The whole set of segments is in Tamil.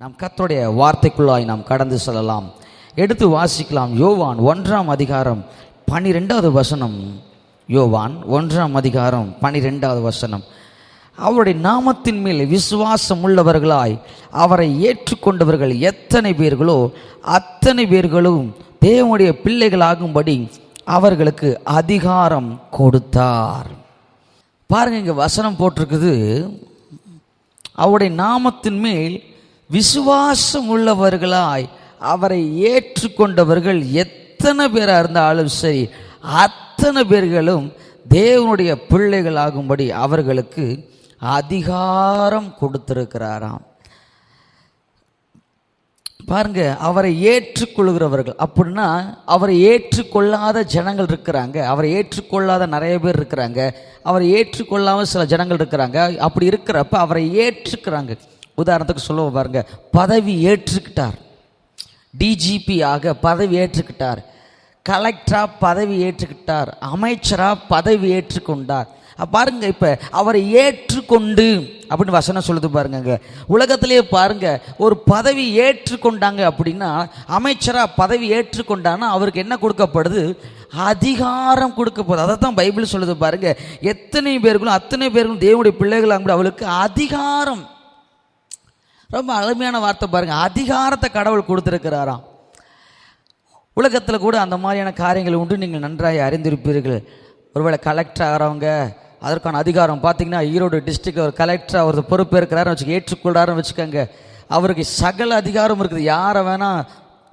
நாம் கர்த்தருடைய வார்த்தைக்குள்ளாய் நாம் கடந்து செல்லலாம். எடுத்து வாசிக்கலாம். யோவான் 1ஆம் அதிகாரம் 12வது வசனம். யோவான் 1ஆம் அதிகாரம் 12வது வசனம். அவருடைய நாமத்தின் மேல் விசுவாசம் உள்ளவர்களாய் அவரை ஏற்றுக்கொண்டவர்கள் எத்தனை பேர்களோ அத்தனை பேர்களும் தேவனுடைய பிள்ளைகளாகும்படி அவர்களுக்கு அதிகாரம் கொடுத்தார். பாருங்க, இங்க வசனம் போட்டிருக்குது, அவருடைய நாமத்தின் மேல் விசுவாசம் உள்ளவர்களாய் அவரை ஏற்றுக்கொண்டவர்கள் எத்தனை பேராக இருந்தாலும் சரி, அத்தனை பேர்களும் தேவனுடைய பிள்ளைகளாகும்படி அவர்களுக்கு அதிகாரம் கொடுத்திருக்கிறாராம். பாருங்க, அவரை ஏற்றுக்கொள்கிறவர்கள் அப்படின்னா அவரை ஏற்றுக்கொள்ளாத ஜனங்கள் இருக்கிறாங்க, அவரை ஏற்றுக்கொள்ளாத நிறைய பேர் இருக்கிறாங்க, அவரை ஏற்றுக்கொள்ளாமல் சில ஜனங்கள் இருக்கிறாங்க. அப்படி இருக்கிறப்ப அவரை ஏற்றுக்கிறாங்க. உதாரணத்துக்கு சொல்ல பாருங்க, பதவி ஏற்றுக்கிட்டார், டிஜிபி ஆக பதவி ஏற்றுக்கிட்டார், கலெக்டராக பதவி ஏற்றுக்கிட்டார், அமைச்சராக பதவி ஏற்றுக்கொண்டார். பாருங்க, இப்போ அவரை ஏற்றுக்கொண்டு அப்படின்னு வசனம் சொல்லுது பாருங்க. உலகத்திலேயே பாருங்க, ஒரு பதவி ஏற்றுக்கொண்டாங்க அப்படின்னா, அமைச்சராக பதவி ஏற்றுக்கொண்டான்னா அவருக்கு என்ன கொடுக்கப்படுது? அதிகாரம் கொடுக்கப்படுது. அதை தான் பைபிள் சொல்லுது பாருங்க. எத்தனை பேர்களும் அத்தனை பேர்களும் தேவனுடைய பிள்ளைகளாக அவளுக்கு அதிகாரம். ரொம்ப அருமையான வார்த்தை பாருங்க, அதிகாரத்தை கடவுள் கொடுத்திருக்கிறாராம். உலகத்தில் கூட அந்த மாதிரியான காரியங்கள் உண்டு, நீங்கள் நன்றாக அறிந்திருப்பீர்கள். ஒருவேளை கலெக்டர் ஆகிறவங்க அதற்கான அதிகாரம் பார்த்தீங்கன்னா, ஈரோடு டிஸ்ட்ரிக்ட் ஒரு கலெக்டர் அவர் பொறுப்பேற்கிறாருன்னு வச்சுக்க, ஏற்றுக்கொள்றாருன்னு வச்சுக்கோங்க, அவருக்கு சகல அதிகாரம் இருக்குது. யாரை வேணால்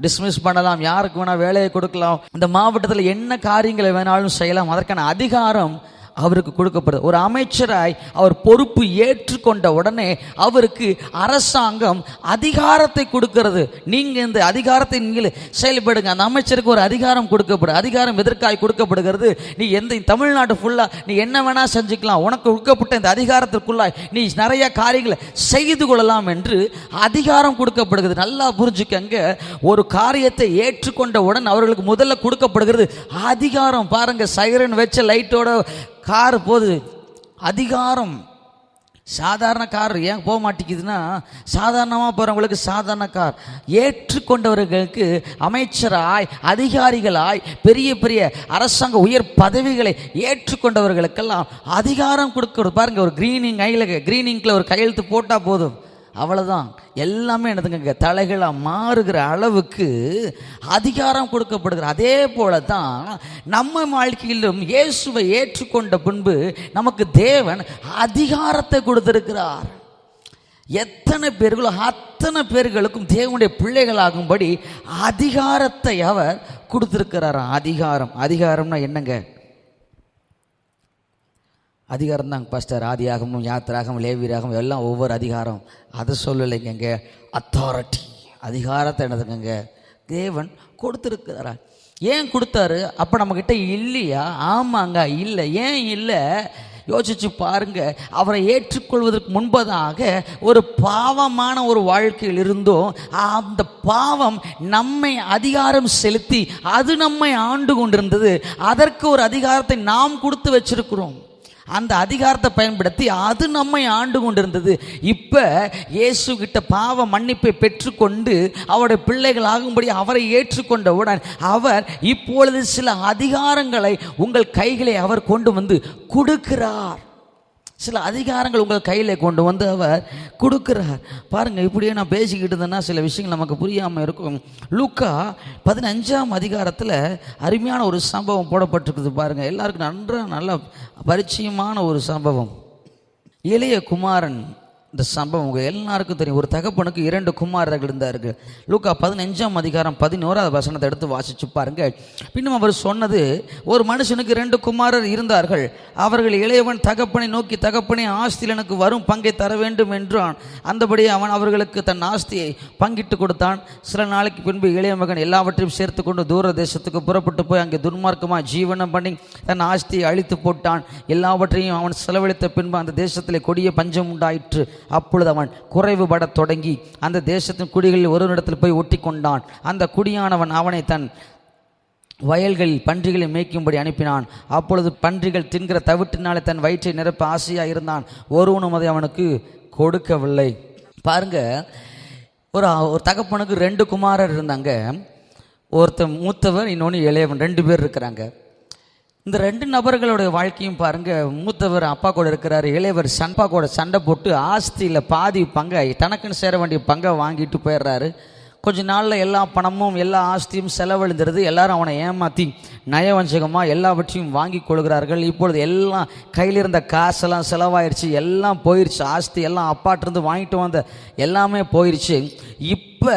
டிஸ்மிஸ் பண்ணலாம், யாருக்கு வேணால் வேலையை கொடுக்கலாம், இந்த மாவட்டத்தில் என்ன காரியங்களை வேணாலும் செய்யலாம், அதற்கான அதிகாரம் அவருக்கு கொடுக்கப்படுது. ஒரு அமைச்சராய் அவர் பொறுப்பு ஏற்றுக்கொண்ட உடனே அவருக்கு அரசாங்கம் அதிகாரத்தை கொடுக்கிறது. நீங்க இந்த அதிகாரத்தை நீங்கள் செயல்படுங்க. அந்த அமைச்சருக்கு ஒரு அதிகாரம் கொடுக்கப்படுது. அதிகாரம் எதற்காய் கொடுக்கப்படுகிறது? நீ எந்த தமிழ்நாடு ஃபுல்லா நீ என்ன வேணா செஞ்சுக்கலாம், உனக்கு கொடுக்கப்பட்ட இந்த அதிகாரத்திற்குள்ளாய் நீ நிறைய காரியங்களை செய்து கொள்ளலாம் என்று அதிகாரம் கொடுக்கப்படுகிறது. நல்லா புரிஞ்சுக்கங்க, ஒரு காரியத்தை ஏற்றுக்கொண்டவுடன் அவர்களுக்கு முதல்ல கொடுக்கப்படுகிறது அதிகாரம். பாருங்க, சைரன் வச்ச லைட்டோட கார் போகுது, அதிகாரம். சாதாரண கார் ஏன் போக மாட்டேங்குதுன்னா, சாதாரணமாக போகிறவங்களுக்கு சாதாரண கார், ஏற்றுக்கொண்டவர்களுக்கு அமைச்சராய் அதிகாரிகளாய் பெரிய பெரிய அரசாங்க உயர் பதவிகளை ஏற்றுக்கொண்டவர்களுக்கெல்லாம் அதிகாரம் கொடுக்கறது. பாருங்க, ஒரு கிரீனிங்கில் ஒரு கையெழுத்து போட்டால் போதும், அவ்வளோதான், எல்லாமே என்னதுங்க தலைகளாக மாறுகிற அளவுக்கு அதிகாரம் கொடுக்கப்படுகிற. அதே போல தான் நம்ம வாழ்க்கையிலும் இயேசுவை ஏற்றுக்கொண்ட பின்பு நமக்கு தேவன் அதிகாரத்தை கொடுத்திருக்கிறார். எத்தனை பேர்களோ அத்தனை பேர்களுக்கும் தேவனுடைய பிள்ளைகளாகும்படி அதிகாரத்தை அவர் கொடுத்திருக்கிறாராம். அதிகாரம்னா என்னங்க? அதிகாரம் தாங்க பாஸ்டர். ஆதியாகமும் யாத்திராகமும் லேவியராகமும் எல்லாம் ஒவ்வொரு அதிகாரம், அதை சொல்லலைங்க. அத்தாரிட்டி, அதிகாரத்தை என்னதுங்க தேவன் கொடுத்துருக்கிறாரா? ஏன் கொடுத்தாரு? அப்போ நம்மக்கிட்ட இல்லையா? ஆமாங்க, இல்லை. ஏன் இல்லை? யோசிச்சு பாருங்க. அவரை ஏற்றுக்கொள்வதற்கு முன்பதாக ஒரு பாவமான ஒரு வாழ்க்கையில் இருந்தோம். அந்த பாவம் நம்மை அதிகாரம் செலுத்தி அது நம்மை ஆண்டு கொண்டிருந்தது. அதற்கு ஒரு அதிகாரத்தை நாம் கொடுத்து வச்சிருக்கிறோம். அந்த அதிகாரத்தை பயன்படுத்தி அது நம்மை ஆண்டு கொண்டிருந்தது. இப்போ இயேசு கிட்ட பாவ மன்னிப்பை பெற்றுக்கொண்டு அவருடைய பிள்ளைகள் ஆகும்படி அவரை ஏற்றுக்கொண்டவுடன் அவர் இப்பொழுது சில அதிகாரங்களை உங்கள் கைகளை அவர் கொண்டு வந்து கொடுக்கிறார். சில அதிகாரங்கள் உங்கள் கையில் கொண்டு வந்து அவர் கொடுக்கிறார். பாருங்கள், இப்படியே நான் பேசிக்கிட்டு இருந்தேன்னா சில விஷயங்கள் நமக்கு புரியாமல் இருக்கும். லூக்கா 15ஆம் அதிகாரத்தில் அருமையான ஒரு சம்பவம் போடப்பட்டிருக்குது பாருங்கள். எல்லாருக்கும் நல்ல பரிச்சயமான ஒரு சம்பவம். இளைய குமாரன். இந்த சம்பவம் உங்கள் எல்லாருக்கும் தெரியும். ஒரு தகப்பனுக்கு 2 குமாரர்கள் இருந்தார்கள். லூக்கா 15ஆம் அதிகாரம் 11வது வசனத்தை எடுத்து வாசிச்சு பாருங்க. பின்னும் அவர் சொன்னது, ஒரு மனுஷனுக்கு 2 குமாரர் இருந்தார்கள். அவர்கள் இளையவன் தகப்பனை நோக்கி, தகப்பனே, ஆஸ்தியில் எனக்கு வரும் பங்கை தர வேண்டும் என்றான். அந்தபடி அவன் அவர்களுக்கு தன் ஆஸ்தியை பங்கிட்டு கொடுத்தான். சில நாளைக்கு பின்பு இளைய மகன் எல்லாவற்றையும் சேர்த்து கொண்டு தூர தேசத்துக்கு புறப்பட்டு போய் அங்கே துன்மார்க்கமாக ஜீவனம் பண்ணி தன் ஆஸ்தியை அழித்து போட்டான். எல்லாவற்றையும் அவன் செலவழித்த பின்பு அந்த தேசத்திலே கொடிய பஞ்சம் உண்டாயிற்று. அப்பொழுது அவன் குறைவுபட தொடங்கி அந்த தேசத்தின் குடிகளில் ஒரு இடத்தில் போய் ஒட்டி கொண்டான். அந்த குடியானவன் அவனை தன் வயல்களில் பன்றிகளை மேய்க்கும்படி அனுப்பினான். அப்பொழுது பன்றிகள் தின்கிற தவிட்டினாலே தன் வயிற்றை நிரப்ப ஆசையாக இருந்தான். ஒருவனும் அதை அவனுக்கு கொடுக்கவில்லை. பாருங்க, ஒரு தகப்பனுக்கு 2 குமாரர் இருந்தாங்க. ஒருத்தன் மூத்தவர், இன்னொன்று இளையவன், 2 பேர் இருக்கிறாங்க. இந்த 2 நபர்களுடைய வாழ்க்கையும் பாருங்க. மூத்தவர் அப்பா கூட இருக்கிறாரு, இளையவர் அப்பா கூட சண்டை போட்டு ஆஸ்தியில் பாதி பங்கை, தனக்குன்னு சேர வேண்டிய பங்கை வாங்கிட்டு போயிடுறாரு. கொஞ்ச நாளில் எல்லா பணமும் எல்லா ஆஸ்தியும் செலவழிந்துருது. எல்லாரும் அவனை ஏமாற்றி நயவஞ்சகமாக எல்லாவற்றையும் வாங்கி கொள்கிறார்கள். இப்பொழுது எல்லாம் கையில் இருந்த காசெல்லாம் செலவாயிடுச்சு, எல்லாம் போயிடுச்சு. ஆஸ்தி எல்லாம் அப்பாட்டிருந்து வாங்கிட்டு வந்த எல்லாமே போயிடுச்சு. இப்போ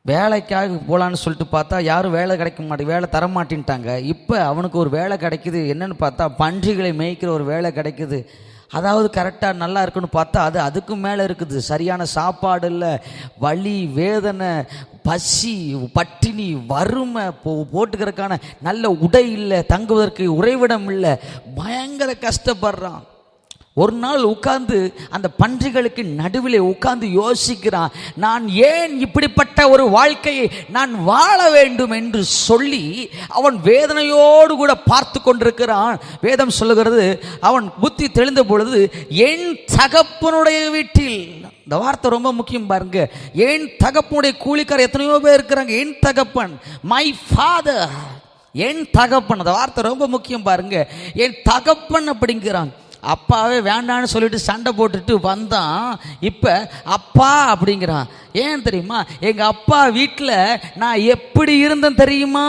வேலைக்காக போகலான்னு சொல்லிட்டு பார்த்தா யாரும் வேலை கிடைக்க மாட்டேங்க, வேலை தரமாட்டின்ட்டாங்க. இப்போ அவனுக்கு ஒரு வேலை கிடைக்குது. என்னன்னு பார்த்தா பன்றிகளை மேய்க்கிற ஒரு வேலை கிடைக்குது. அதாவது கரெக்டாக நல்லா இருக்குன்னு பார்த்தா அதுக்கும் மேலே இருக்குது. சரியான சாப்பாடு இல்லை, வலி, வேதனை, பசி, பட்டினி, வறுமை, போட்டுக்கிறதுக்கான நல்ல உடை இல்லை, தங்குவதற்கு உறைவிடம் இல்லை, பயங்கர கஷ்டப்படுறான். ஒரு நாள் உட்கார்ந்து அந்த பன்றிகளுக்கு நடுவில் உட்கார்ந்து யோசிக்கிறான், நான் ஏன் இப்படிப்பட்ட ஒரு வாழ்க்கையை நான் வாழ வேண்டும் என்று சொல்லி அவன் வேதனையோடு கூட பார்த்து கொண்டிருக்கிறான். வேதம் சொல்லுகிறது, அவன் புத்தி தெளிந்த பொழுது என் தகப்பனுடைய வீட்டில், இந்த வார்த்தை ரொம்ப முக்கியம் பாருங்க, என் தகப்பனுடைய கூலிக்காரர் எத்தனையோ பேர் இருக்கிறாங்க. என் தகப்பன், மை ஃபாதர், என் தகப்பன், அந்த வார்த்தை ரொம்ப முக்கியம் பாருங்க. என் தகப்பன் அப்படிங்கிறான். அப்பாவே வேண்டான்னு சொல்லிட்டு சண்டை போட்டுட்டு வந்தான். இப்போ அப்பா அப்படிங்கிறான். ஏன் தெரியுமா? எங்கள் அப்பா வீட்டில் நான் எப்படி இருந்தேன் தெரியுமா?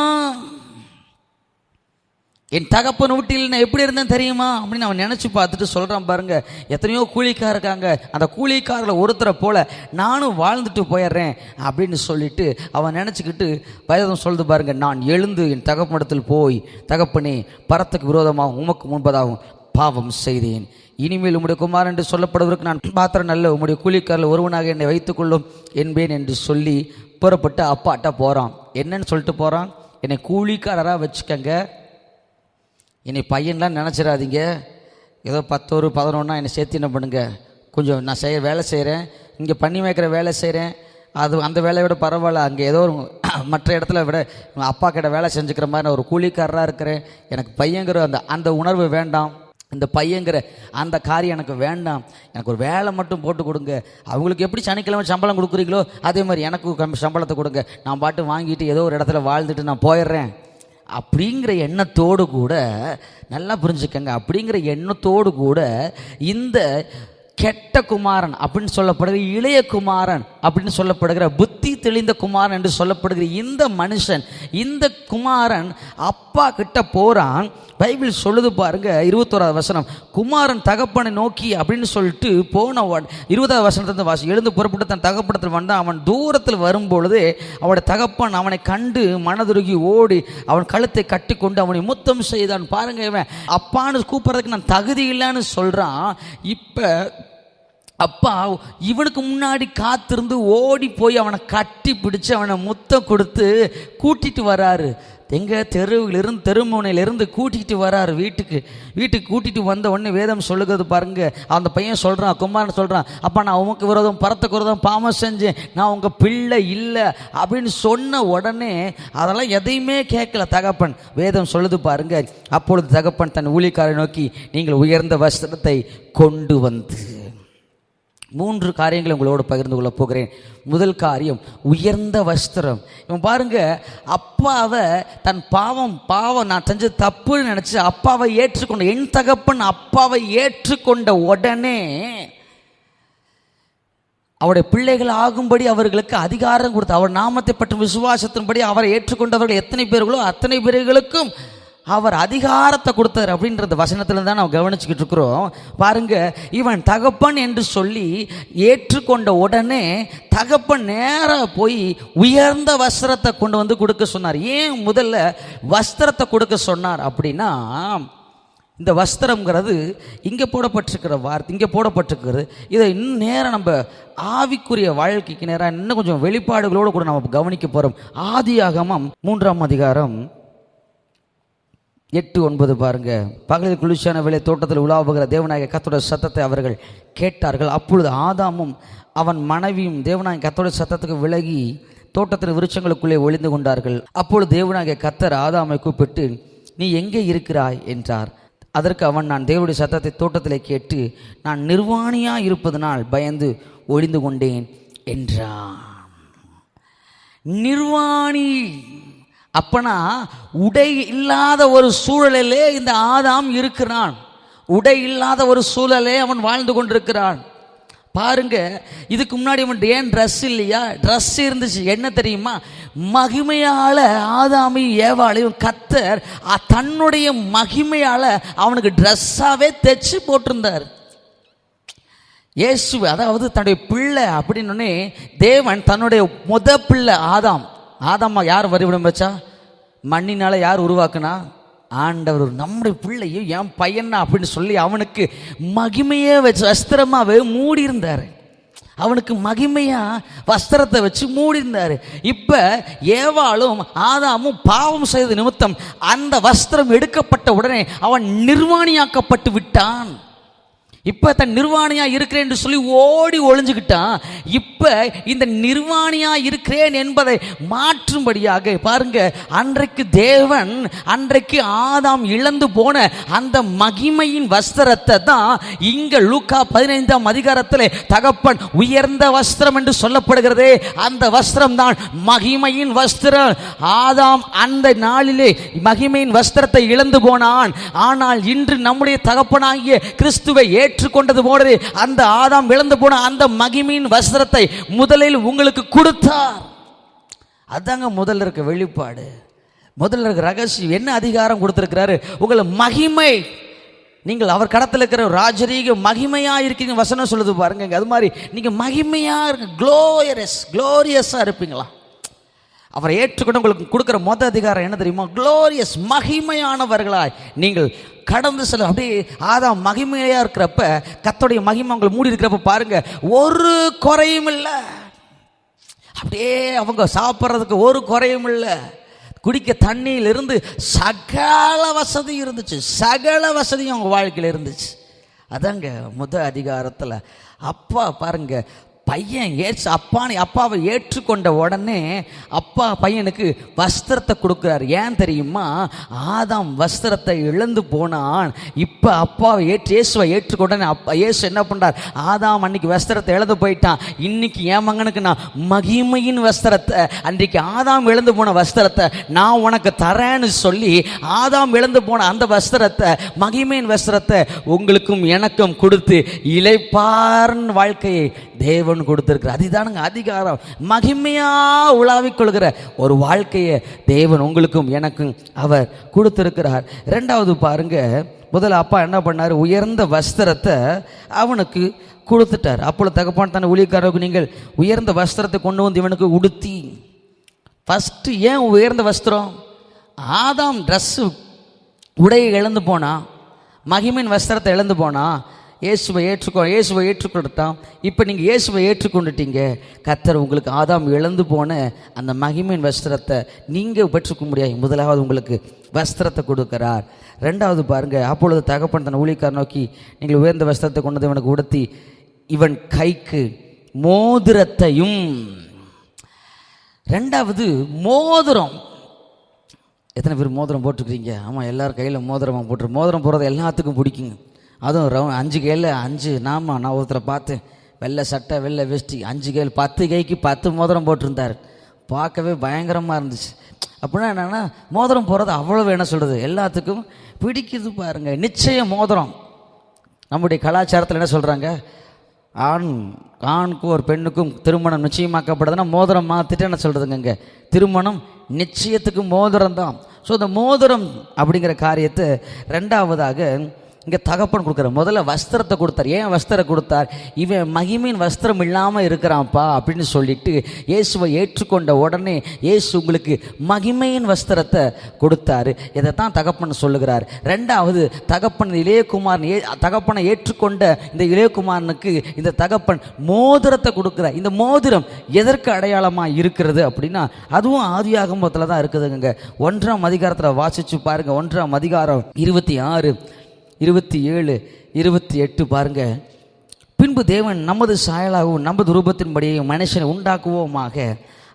என் தகப்பன் வீட்டில் நான் எப்படி இருந்தேன் தெரியுமா அப்படின்னு அவன் நினச்சி பார்த்துட்டு சொல்கிறான் பாருங்க. எத்தனையோ கூலிக்கார இருக்காங்க, அந்த கூலிக்காரில் ஒருத்தரை போல் நானும் வாழ்ந்துட்டு போயிடுறேன் அப்படின்னு சொல்லிட்டு அவன் நினச்சிக்கிட்டு வேதம் சொல்லுது பாருங்க, நான் எழுந்து என் தகப்பனிடத்தில் போய், தகப்பனே, பரத்துக்கு விரோதமாகவும் உமக்கு முன்பதாகவும் பாவம் செய்தேன். இனிமேல் உம்முடைய குமாரன் என்று சொல்லப்படுவதற்கு நான் பாத்திரம் நல்ல, உம்முடைய கூலிக்காரில் ஒருவனாக என்னை வைத்துக்கொள்ளும் என்பேன் என்று சொல்லி புறப்பட்டு அப்பாட்ட போகிறான். என்னன்னு சொல்லிட்டு போகிறான்? என்னை கூலிக்காரராக வச்சுக்கங்க, என்னை பையன்லாம் நினச்சிடாதீங்க, ஏதோ 10 ஒரு 11 என்னை சேர்த்து என்ன பண்ணுங்க, கொஞ்சம் நான் வேலை செய்கிறேன், இங்கே பண்ணி வைக்கிற வேலை செய்கிறேன், அந்த வேலையை விட பரவாயில்ல, அங்கே ஏதோ ஒரு மற்ற இடத்துல விட அப்பா கிட்ட வேலை செஞ்சுக்கிற மாதிரி நான் ஒரு கூலிக்காரராக இருக்கிறேன், எனக்கு பையங்கிற அந்த உணர்வு வேண்டாம், இந்த பையங்கிற அந்த காரியம் எனக்கு வேண்டாம், எனக்கு ஒரு வேலை மட்டும் போட்டு கொடுங்க. அவங்களுக்கு எப்படி சனிக்கிழமை சம்பளம் கொடுக்குறீங்களோ அதே மாதிரி எனக்கு சம்பளத்தை கொடுங்க, நான் பாட்டு வாங்கிட்டு ஏதோ ஒரு இடத்துல வாழ்ந்துட்டு நான் போயிடுறேன் அப்படிங்கிற எண்ணத்தோடு கூட, நல்லா புரிஞ்சுக்கங்க, அப்படிங்கிற எண்ணத்தோடு கூட இந்த கெட்ட குமாரன் அப்படின்னு சொல்லப்படுகிற, இளைய குமாரன் அப்படின்னு சொல்லப்படுகிற, புத்தி தெளிந்த குமாரன் என்று சொல்லப்படுகிற இந்த மனுஷன், இந்த குமாரன் அப்பா கிட்ட போறான். பைபிள் சொல்லுது பாருங்க, 21வது வசனம், குமாரன் தகப்பனை நோக்கி அப்படின்னு சொல்லிட்டு போன 20வது வசனத்தை வாசி, எழுந்து புறப்பட்டு தன் தகப்பனத்தில் வந்தான். அவன் தூரத்தில் வரும்பொழுது அவனுடைய தகப்பன் அவனை கண்டு மனதுருகி ஓடி அவன் கழுத்தை கட்டி கொண்டு அவனை முத்தம் செய்தான். பாருங்க, இவன் அப்பான்னு கூப்பிட்றதுக்கு நான் தகுதி இல்லைன்னு சொல்றான். இப்ப அப்பா இவனுக்கு முன்னாடி காத்திருந்து ஓடி போய் அவனை கட்டி பிடிச்சு அவனை முத்தம் கொடுத்து கூட்டிட்டு வராரு. எங்கள் தெருமுனையிலிருந்து கூட்டிகிட்டு வராரு வீட்டுக்கு கூட்டிகிட்டு வந்த உடனே வேதம் சொல்லுகிறது பாருங்க. அந்த பையன் சொல்கிறான், குமாரன் சொல்கிறான், அப்பா நான் உமக்கு விரோதம் பரத்துக்கு விரோதம் பாவம் செஞ்சேன், நான் உங்கள் பிள்ளை இல்லை அப்படின்னு சொன்ன உடனே அதெல்லாம் எதையுமே கேட்கல தகப்பன். வேதம் சொல்லுது பாருங்க, அப்பொழுது தகப்பன் தன் ஊழியக்காரை நோக்கி, நீங்கள் உயர்ந்த வஸ்திரத்தை கொண்டு வந்து, 3 காரியங்களை உங்களோடு பகிர்ந்து கொள்ள போகிறேன். முதல் காரியம் உயர்ந்த வஸ்திரம். இவன் பாருங்க, அப்பாவை தன் பாவம் நான் செஞ்ச தப்புன்னு நினைச்சு அப்பாவை ஏற்றுக்கொண்ட என் தகப்பன் அப்பாவை ஏற்றுக்கொண்ட உடனே அவருடைய பிள்ளைகள் ஆகும்படி அவர்களுக்கு அதிகாரம் கொடுத்து, அவர் நாமத்தை பற்றி விசுவாசத்தின்படி அவரை ஏற்றுக்கொண்டவர்கள் எத்தனை பேர்களோ அத்தனை பேர்களுக்கும் அவர் அதிகாரத்தை கொடுத்தார் அப்படின்றது வசனத்துல தான் நம்ம கவனிச்சுக்கிட்டு இருக்கிறோம். பாருங்க, இவன் தகப்பன் என்று சொல்லி ஏற்றுக்கொண்ட உடனே தகப்பன் நேராக போய் உயர்ந்த வஸ்திரத்தை கொண்டு வந்து கொடுக்க சொன்னார். ஏன் முதல்ல வஸ்திரத்தை கொடுக்க சொன்னார் அப்படின்னா, இந்த வஸ்திரம்ங்கிறது இங்கே போடப்பட்டிருக்கிற வார்த்தை, இங்கே போடப்பட்டிருக்கிறது, இதை இன்னும் நேரம் நம்ம ஆவிக்குரிய வாழ்க்கைக்கு நேராக இன்னும் கொஞ்சம் வெளிப்பாடுகளோடு கூட நம்ம கவனிக்க போகிறோம். ஆதியாகமம் 3ஆம் அதிகாரம் 8-9 பாருங்க. பகலில் குளிர்ச்சியான வேளை தோட்டத்தில் உலாவுகிற தேவநாயக கர்த்தருடைய சத்தத்தை அவர்கள் கேட்டார்கள். அப்பொழுது ஆதாமும் அவன் மனைவியும் தேவநாயக கர்த்தருடைய சத்தத்துக்கு விலகி தோட்டத்தின் விருட்சங்களுக்குள்ளே ஒளிந்து கொண்டார்கள். அப்பொழுது தேவநாயக கர்த்தர் ஆதாமை கூப்பிட்டு, நீ எங்கே இருக்கிறாய் என்றார். அதற்கு அவன், நான் தேவனுடைய சத்தத்தை தோட்டத்திலே கேட்டு நான் நிர்வாணியாக இருப்பதனால் பயந்து ஒளிந்து கொண்டேன் என்றான். நிர்வாணி அப்பனா உடை இல்லாத ஒரு சூழலிலே இந்த ஆதாம் இருக்கிறான். உடை இல்லாத ஒரு சூழலே அவன் வாழ்ந்து கொண்டிருக்கிறான். பாருங்க, இதுக்கு முன்னாடி அவன் ஏன் ட்ரெஸ் இல்லையா? ட்ரெஸ் இருந்துச்சு. என்ன தெரியுமா? மகிமையால ஆதாமையும் ஏவாளையும் கர்த்தர் தன்னுடைய மகிமையால அவனுக்கு ட்ரெஸ்ஸாவே தைச்சு போட்டிருந்தார். இயேசு அதாவது தன்னுடைய பிள்ளை அப்படின்னே தேவன் தன்னுடைய பிள்ளை ஆதாம் யார் வரிவிடம் வச்சா? மண்ணினால யார் உருவாக்குனா? ஆண்டவர். நம்முடைய பிள்ளையும் என் பையனா அப்படின்னு சொல்லி அவனுக்கு மகிமையே வச்சு வஸ்திரமாவே மூடி இருந்தார். அவனுக்கு மகிமையா வஸ்திரத்தை வச்சு மூடி இருந்தார். இப்ப ஏவாளும் ஆதாமும் பாவம் செய்த நிமித்தம் அந்த வஸ்திரம் எடுக்கப்பட்ட உடனே அவன் நிர்வாணியாக்கப்பட்டு விட்டான். இப்ப தன் நிர்வாணியா இருக்கிறேன் என்று சொல்லி ஓடி ஒளிஞ்சுக்கிட்டான். இப்ப இந்த நிர்வாணியா இருக்கிறேன் என்பதை மாற்றும்படியாக பாருங்க, அன்றைக்கு தேவன் அன்றைக்கு ஆதாம் இழந்து போன அந்த மகிமையின் வஸ்திரத்தை தான் இங்க லூக்கா 15ஆம் அதிகாரத்தில் தகப்பன் உயர்ந்த வஸ்திரம் என்று சொல்லப்படுகிறதே, அந்த வஸ்திரம் தான் மகிமையின் வஸ்திரம். ஆதாம் அந்த நாளிலே மகிமையின் வஸ்திரத்தை இழந்து போனான். ஆனால் இன்று நம்முடைய தகப்பனாகிய கிறிஸ்துவை ஏற்றுக்கொண்டது போல அந்த ஆதாம் இழந்து போன அந்த மகிமையின் வஸ்திரத்தை முதலில் உங்களுக்கு கொடுத்தார். அதாங்க முதல்ல இருக்க வெளிப்பாடு, முதல்ல இருக்க ரகசியம். என்ன அதிகாரம் கொடுத்திருக்கிறாரு? உங்களை மகிமை, நீங்கள் அவர் கடத்தில் இருக்கிற ராஜரீக மகிமையா இருக்கீங்க. வசனம் சொல்லுது பாருங்க, அது மாதிரி நீங்க மகிமையா இருக்கு, குளோரியஸா இருப்பீங்களா? அவரை ஏற்றுக்கொண்டு உங்களுக்கு கொடுக்குற அதிகாரம் என்ன தெரியுமா? குளோரியஸ், மகிமையானவர்களாய் நீங்கள் கடந்து செல்ல. அப்படியே ஆதாம் மகிமையா இருக்கிறப்ப, கர்த்தருடைய மகிமை உங்களை மூடி இருக்கிறப்ப பாருங்க, ஒரு குறையும் இல்லை. அப்படியே அவங்க சாப்பிட்றதுக்கு ஒரு குறையும் இல்லை. குடிக்க தண்ணியிலிருந்து சகல வசதி இருந்துச்சு. சகல வசதியும் அவங்க வாழ்க்கையில் இருந்துச்சு. அதாங்க அதிகாரத்தில் அப்பா பாருங்க, பையன் அப்பாவை ஏற்றுக்கொண்ட உடனே அப்பா பையனுக்கு வஸ்திரத்தை கொடுக்குறாரு. ஏன் தெரியுமா? ஆதாம் வஸ்திரத்தை இழந்து போனான். இப்போ அப்பாவை இயேசுவை ஏற்றுக்கொண்டனே இயேசு என்ன பண்றார்? ஆதாம் அன்னைக்கு வஸ்திரத்தை இழந்து போயிட்டான். இன்னைக்கு என் மகனுக்கு நான் மகிமையின் வஸ்திரத்தை, அன்றைக்கு ஆதாம் இழந்து போன வஸ்திரத்தை நான் உனக்கு தரேன்னு சொல்லி ஆதாம் இழந்து போன அந்த வஸ்திரத்தை, மகிமையின் வஸ்திரத்தை உங்களுக்கும் எனக்கும் கொடுத்து இளைப்பாறும் வாழ்க்கையை தேவன் கொடுத்திருக்கிறார். அதுதானுங்க அதிகாரம். மகிமையா உலாவிக் கொள்கிற ஒரு வாழ்க்கையை தேவன் உங்களுக்கும் எனக்கும் அவர் கொடுத்திருக்கிறார். இரண்டாவது பாருங்க, முதல்ல அப்பா என்ன பண்ணார்? உயர்ந்த வஸ்திரத்தை அவனுக்கு கொடுத்துட்டார். அப்பொழுது தகப்பன் தன் ஊழியக்காரருக்கு, நீங்கள் உயர்ந்த வஸ்திரத்தை கொண்டு வந்து இவனுக்கு உடுத்தி. ஃபஸ்ட்டு ஏன் உயர்ந்த வஸ்திரம்? ஆதாம் ட்ரெஸ்ஸு உடையை இழந்து போனா, மகிமின் வஸ்திரத்தை இழந்து போனா, இயேசுவை ஏற்றுக்கொண்டான். இப்போ நீங்கள் இயேசுவை ஏற்றுக்கொண்டுட்டீங்க. கர்த்தர் உங்களுக்கு ஆதாம் இழந்து போன அந்த மகிமையின் வஸ்திரத்தை நீங்கள் பெற்றுக்க முடியாது. முதலாவது உங்களுக்கு வஸ்திரத்தை கொடுக்கிறார். ரெண்டாவது பாருங்க, அப்பொழுது தகப்பன் தன் ஊழியக்காரர் நோக்கி, நீங்கள் உயர்ந்த வஸ்திரத்தை கொண்டது இவனுக்கு உடுத்தி இவன் கைக்கு மோதிரத்தையும். ரெண்டாவது மோதிரம். எத்தனை பேர் மோதிரம் போட்டுருக்கிறீங்க? ஆமாம், எல்லாரும் கையில் மோதிரமாக போட்டுரு. மோதிரம் போடுறது எல்லாத்துக்கும் பிடிக்குங்க. அதுவும் 5 கையில் 5. நான் ஒருத்தரை பார்த்தேன், வெள்ளை சட்டை வெள்ளை வெஸ்டி, 5 கையில் 10 கைக்கு 10 மோதிரம் போட்டிருந்தார். பார்க்கவே பயங்கரமாக இருந்துச்சு. அப்படின்னா என்னென்னா, மோதிரம் போடுறது அவ்வளோ என்ன சொல்கிறது, எல்லாத்துக்கும் பிடிக்குது பாருங்க. நிச்சயம் மோதிரம் நம்முடைய கலாச்சாரத்தில் என்ன சொல்கிறாங்க, ஆணுக்கும் ஒரு பெண்ணுக்கும் திருமணம் நிச்சயமாக்கப்படுதுன்னா மோதிரம் மாற்றிட்டு என்ன சொல்கிறதுங்க, திருமணம் நிச்சயத்துக்கு மோதிரம் தான். ஸோ இந்த மோதிரம் அப்படிங்கிற காரியத்தை ரெண்டாவதாக இங்கே தகப்பன் கொடுக்குற. முதல்ல வஸ்திரத்தை கொடுத்தார். ஏன் வஸ்திரம் கொடுத்தார்? இவன் மகிமையின் வஸ்திரம் இல்லாமல் இருக்கிறான்ப்பா அப்படின்னு சொல்லிட்டு இயேசுவை ஏற்றுக்கொண்ட உடனே இயேசு உங்களுக்கு மகிமையின் வஸ்திரத்தை கொடுத்தாரு. இதைத்தான் தகப்பன் சொல்லுகிறார். ரெண்டாவது, தகப்பன் தகப்பனை ஏற்றுக்கொண்ட இந்த இளையகுமாரனுக்கு இந்த தகப்பன் மோதிரத்தை கொடுக்குறார். இந்த மோதிரம் எதற்கு அடையாளமாக இருக்கிறது அப்படின்னா, அதுவும் ஆதியாகமத்தில் தான் இருக்குதுங்க. 1ஆம் அதிகாரத்தில் வாசிச்சு பாருங்க. 1ஆம் அதிகாரம் 26, 27, 28 பாருங்க. பின்பு தேவன் நமது சாயலாகவும் நமது ரூபத்தின்படியே மனுஷனை உண்டாக்குவோமாக,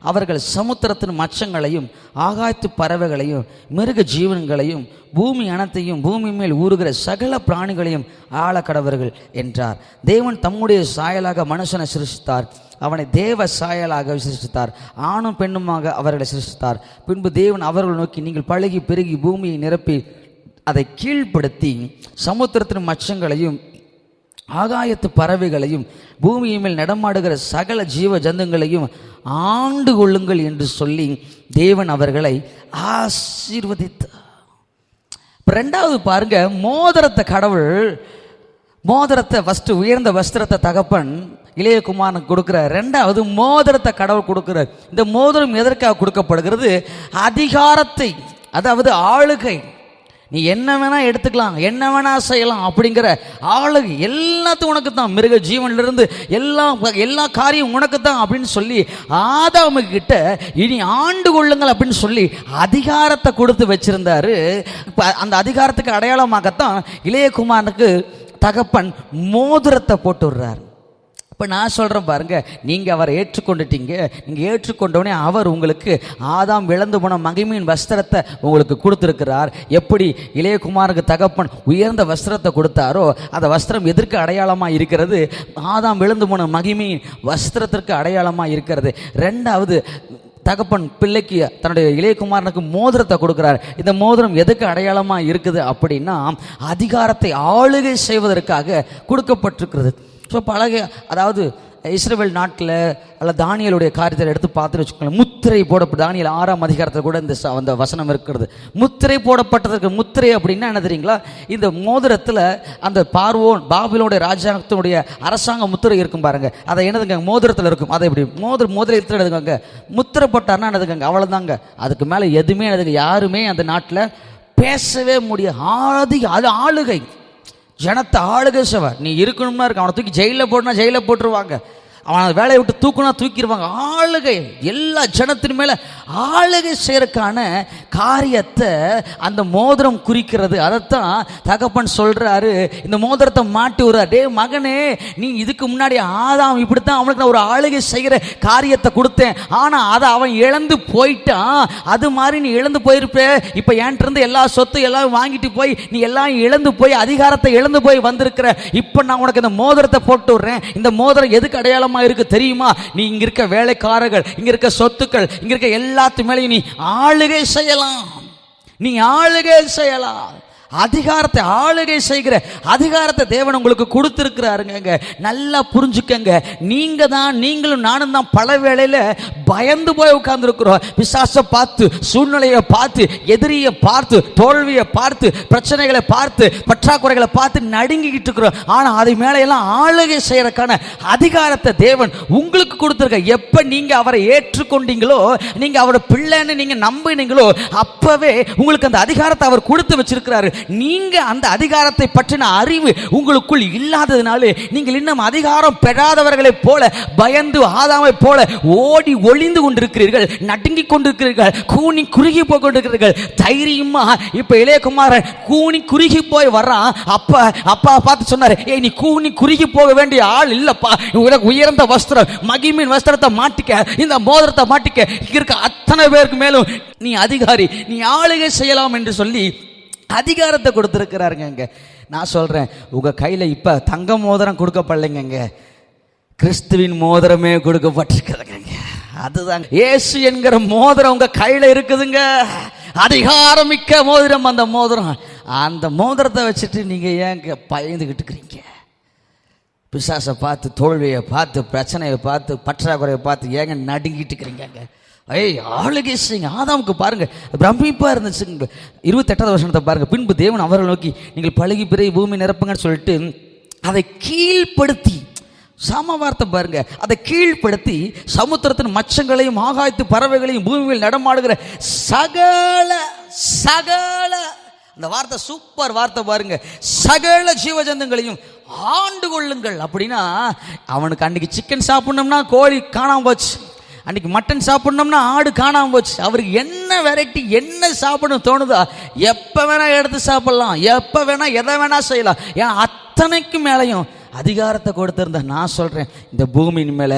அவர்கள் சமுத்திரத்தின் மச்சங்களையும் ஆகாயத்து பறவைகளையும் மிருக ஜீவன்களையும் பூமி அனைத்தையும் பூமி மேல் ஊறுகிற சகல பிராணிகளையும் ஆளக்கடவர்கள் என்றார். தேவன் தம்முடைய சாயலாக மனுஷனை சிருஷ்டித்தார், அவனை தேவ சாயலாக சிருஷ்டித்தார், ஆணும் பெண்ணுமாக அவர்களை சிருஷ்டித்தார். பின்பு தேவன் அவர்கள் நோக்கி, நீங்கள் பழகி பெருகி பூமியை நிரப்பி அதை கீழ்ப்படுத்தி சமுத்திரத்தின் மச்சங்களையும் ஆகாயத்து பறவைகளையும் பூமியை மேல் நடமாடுகிற சகல ஜீவ ஜந்துங்களையும் ஆண்டு கொள்ளுங்கள் என்று சொல்லி தேவன் அவர்களை ஆசீர்வதித்தார். ரெண்டாவது பாருங்க, மோதிரத்தை கடவுள், மோதிரத்தை ஃபர்ஸ்ட் உயர்ந்த வஸ்திரத்தை தகப்பன் இளையகுமாரனுக்கு கொடுக்கிறார். ரெண்டாவது மோதிரத்தை கடவுள் கொடுக்கிறார். இந்த மோதிரம் எதற்காக கொடுக்கப்படுகிறது? அதிகாரத்தை, அதாவது ஆளுகை. நீ என்ன வேணா எடுத்துக்கலாம், என்ன வேணா செய்யலாம் அப்படிங்கிற ஆளுகை எல்லாத்தையும் உனக்கு தான், மிருக ஜீவனிலிருந்து எல்லா காரியம் உனக்கு தான் அப்படின்னு சொல்லி ஆதாமு கிட்ட இனி ஆண்டு கொள்ளுங்கள் அப்படின்னு சொல்லி அதிகாரத்தை கொடுத்து வச்சிருந்தாரு. அந்த அதிகாரத்துக்கு அடையாளமாகத்தான் இளையகுமாரனுக்கு தகப்பன் மோதிரத்தை போட்டு விடுறாரு. இப்போ நான் சொல்கிறேன் பாருங்க, நீங்கள் அவரை ஏற்றுக்கொண்டுட்டீங்க. நீங்கள் ஏற்றுக்கொண்டோடனே அவர் உங்களுக்கு ஆதாம் இழந்து போன மகிமையின் வஸ்திரத்தை உங்களுக்கு கொடுத்துருக்கிறார். எப்படி இளையகுமாருக்கு தகப்பன் உயர்ந்த வஸ்திரத்தை கொடுத்தாரோ அந்த வஸ்திரம் எதற்கு அடையாளமாக இருக்கிறது? ஆதாம் இழந்து போன மகிமையின் வஸ்திரத்திற்கு அடையாளமாக இருக்கிறது. ரெண்டாவது, தகப்பன் பிள்ளைக்கு தன்னுடைய இளையகுமாரனுக்கு மோதிரத்தை கொடுக்கிறார். இந்த மோதிரம் எதுக்கு அடையாளமாக இருக்குது அப்படின்னா, அதிகாரத்தை ஆளுகை செய்வதற்காக கொடுக்கப்பட்டிருக்கிறது. ஸோ அதாவது இஸ்ரவேல் நாட்டில் அல்ல தானியலுடைய காரியத்தை எடுத்து பார்த்துட்டு வச்சுக்கோங்களேன். முத்திரை போடப்பட்ட தானியல் 6ஆம் அதிகாரத்தில் கூட அந்த வசனம் இருக்கிறது. முத்திரை போடப்பட்டதற்கு முத்திரை அப்படின்னா என்ன தெரியுங்களா? இந்த மோதிரத்தில் அந்த பார்வோன் பாபிலோனுடைய ராஜாங்கத்தினுடைய அரசாங்க முத்திரை இருக்கும் பாருங்க, அதை என்னதுங்க மோதிரத்தில் இருக்கும். அதை இப்படி மோதிரம் எடுத்துங்க, முத்திரை போட்டார்னா என்னதுங்க, அவ்வளோதாங்க. அதுக்கு மேலே எதுவுமே என்னதுங்க, யாருமே அந்த நாட்டில் பேசவே முடியாது. அது ஆளுகை, ஜனத்தை ஆளுகை செய்வார். நீ இருக்கணும்னா இருக்கு, அவனை தூக்கி ஜெயிலில் போட்டுனா ஜெயிலில் போட்டுருவாங்க, அவனை வேலையை விட்டு தூக்குனா தூக்கிடுவாங்க. ஆளுகை, எல்லா ஜனத்தின் மேலே ஆளுகை செய்யறதுக்கான காரியத்தை அந்த மோதிரம் குறிக்கிறது. அதைத்தான் தகப்பன் சொல்றாரு, இந்த மோதிரத்தை மாட்டி விடுறார். டே மகனே, நீ இதுக்கு முன்னாடி ஆதாம் இப்படித்தான் அவனுக்கு நான் ஒரு ஆளுகை செய்கிற காரியத்தை கொடுத்தேன், ஆனால் அதை அவன் இழந்து போயிட்டான். அது மாதிரி நீ இழந்து போயிருப்ப. இப்போ என்கிட்ட இருந்து எல்லா சொத்து எல்லாம் வாங்கிட்டு போய் நீ எல்லாம் இழந்து போய் அதிகாரத்தை இழந்து போய் வந்திருக்கிற. இப்போ நான் உனக்கு இந்த மோதிரத்தை போட்டு விடுறேன். இந்த மோதிரம் எதுக்கு அடையாளம் இருக்கு தெரியுமா? நீ இங்க இருக்க வேலைக்காரர்கள், இங்க இருக்க சொத்துக்கள், இங்க இருக்க எல்லாத்து மேலேயும் நீ ஆளுகை செய்யலாம். நீ ஆளுகை செய்யலாம். அதிகாரத்தை ஆளுகை செய்கிற அதிகாரத்தை தேவன் உங்களுக்கு கொடுத்திருக்கிறாருங்க. நல்லா புரிஞ்சுக்கங்க. நீங்களும் நானும் தான் பல வேளையில பயந்து போய் உட்கார்ந்து இருக்கிறோம். பிசாசை பார்த்து, சூழ்நிலையை பார்த்து, எதிரியை பார்த்து, தோல்வியை பார்த்து, பிரச்சனைகளை பார்த்து, பற்றாக்குறைகளை பார்த்து நடுங்கிக்கிட்டு இருக்கிறோம். ஆனா அதை மேல எல்லாம் ஆளுகை செய்யறதுக்கான அதிகாரத்தை தேவன் உங்களுக்கு கொடுத்திருக்க. எப்ப நீங்க அவரை ஏற்றுக்கொண்டீங்களோ, நீங்க அவரோட பிள்ளைன்னு நீங்க நம்பினீங்களோ, அப்பவே உங்களுக்கு அந்த அதிகாரத்தை அவர் கொடுத்து வச்சிருக்கிறாரு. நீங்க அந்த அதிகாரத்தை பற்றின அறிவு உங்களுக்குள் இல்லாததினாலே நீங்கள் இன்னும் அதிகாரம் பெறாதவர்களைப் போல பயந்து ஆதாமை போல ஓடி ஒளிந்து கொண்டிருக்கிறீர்கள், நடுங்கிக் கொண்டிருக்கிறீர்கள், கூனி குறுகி போய் கொண்டிருக்கிறீர்கள். தைரியமா இப்ப இளையகுமாரன் கூனி குறுகி போய் வர்றான். அப்பா பார்த்து சொன்னாரு, ஏய் நீ கூனி குறுகி போக வேண்டிய ஆள் இல்லப்பா, உயர்ந்த வஸ்திரம் மகிமின் வஸ்திரத்தை மாட்டிக்க, இந்த மோதிரத்தை மாட்டிக்க, இருக்க அத்தனை பேருக்கு மேலும் நீ அதிகாரி, நீ ஆளுகை செய்யலாம் என்று சொல்லி அதிகாரத்தை கொடுத்திருக்கிறாருங்க. நான் சொல்றேன், உங்க கையில இப்ப தங்க மோதிரம் கொடுக்கப்படலைங்க, கிறிஸ்துவின் மோதிரமே கொடுக்கப்பட்டிருக்கிறதுங்க. அதுதான் இயேசு என்கிற மோதிரம் உங்க கையில இருக்குதுங்க. அதிகாரமிக்க மோதிரம் அந்த மோதிரம். அந்த மோதிரத்தை வச்சுட்டு நீங்க ஏங்க பயந்துகிட்டு இருக்கிறீங்க? பிசாசை பார்த்து, தோல்வியை பார்த்து, பிரச்சனையை பார்த்து, பற்றாக்குறையை பார்த்து ஏங்க நடுங்கிட்டு இருக்கிறீங்க? ஆளுகை செய்யுங்க. ஆதாமுக்கு பாருங்க பிரமிப்பா இருந்துச்சுங்க. 28வது வசனத்தை பாருங்க. பின்பு தேவன் அவர்கள் நோக்கி, நீங்கள் பழகி பிறகு பூமி நிரப்புங்கன்னு சொல்லிட்டு அதை கீழ்ப்படுத்தி, சம வார்த்தை பாருங்க, அதை கீழ்ப்படுத்தி சமுத்திரத்தின் மச்சங்களையும் ஆகாயத்து பறவைகளையும் பூமியில் நடமாடுகிற சகல அந்த வார்த்தை சூப்பர் வார்த்தை பாருங்க, சகல ஜீவஜந்துங்களையும் ஆண்டு கொள்ளுங்கள். அப்படின்னா அவனுக்கு அன்னைக்கு சிக்கன் சாப்பிடணும்னா கோழி காணாம போச்சு, அன்னைக்கு மட்டன் சாப்பிடணும்னா ஆடு காணாம போச்சு. அவருக்கு என்ன வெரைட்டி, என்ன சாப்பிடணும் தோணுதோ எப்ப வேணா எடுத்து சாப்பிடலாம், எப்ப வேணா எதை வேணா செய்யலாம். ஏன்னா அத்தனைக்கு மேலையும் அதிகாரத்தை கொடுத்திருந்த. நான் சொல்றேன், இந்த பூமியின் மேல